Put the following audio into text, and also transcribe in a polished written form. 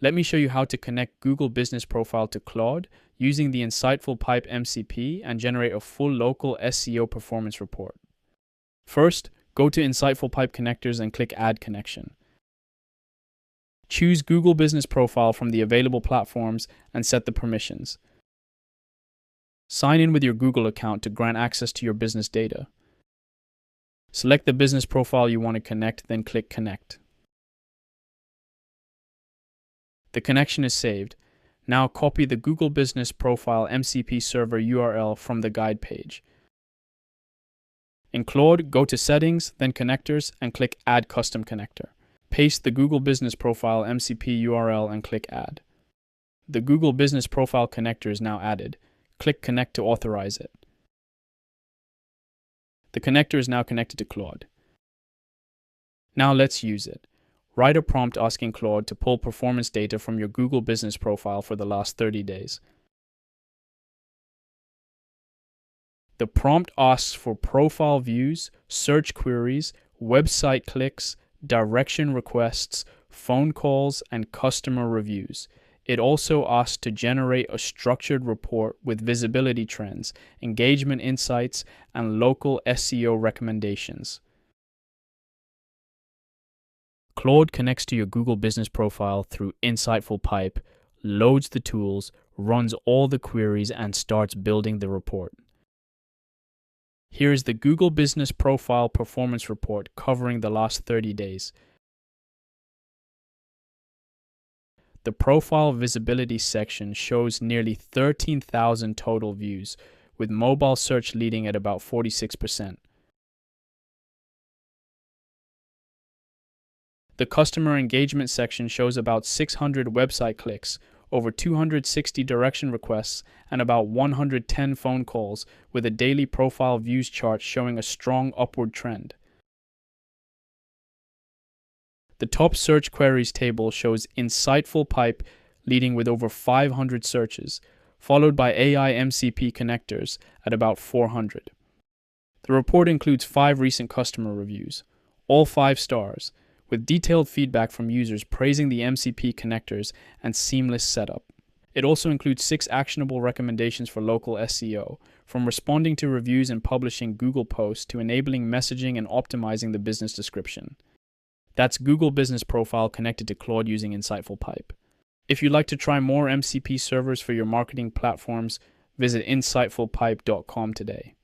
Let me show you how to connect Google Business Profile to Claude using the InsightfulPipe MCP and generate a full local SEO performance report. First, go to InsightfulPipe connectors and click Add Connection. Choose Google Business Profile from the available platforms and set the permissions. Sign in with your Google account to grant access to your business data. Select the business profile you want to connect, then click Connect. The connection is saved. Now copy the Google Business Profile MCP server URL from the guide page. In Claude, go to Settings, then Connectors, and click Add Custom Connector. Paste the Google Business Profile MCP URL and click Add. The Google Business Profile connector is now added. Click Connect to authorize it. The connector is now connected to Claude. Now let's use it. Write a prompt asking Claude to pull performance data from your Google Business Profile for the last 30 days. The prompt asks for profile views, search queries, website clicks, direction requests, phone calls, and customer reviews. It also asks to generate a structured report with visibility trends, engagement insights, and local SEO recommendations. Claude connects to your Google Business Profile through InsightfulPipe, loads the tools, runs all the queries, and starts building the report. Here is the Google Business Profile Performance Report covering the last 30 days. The Profile Visibility section shows nearly 13,000 total views, with mobile search leading at about 46%. The Customer Engagement section shows about 600 website clicks, over 260 direction requests, and about 110 phone calls, with a daily profile views chart showing a strong upward trend. The top search queries table shows InsightfulPipe leading with over 500 searches, followed by AI MCP connectors at about 400. The report includes 5 recent customer reviews, all 5 stars, with detailed feedback from users praising the MCP connectors and seamless setup. It also includes 6 actionable recommendations for local SEO, from responding to reviews and publishing Google posts to enabling messaging and optimizing the business description. That's Google Business Profile connected to Claude using InsightfulPipe. If you'd like to try more MCP servers for your marketing platforms, visit insightfulpipe.com today.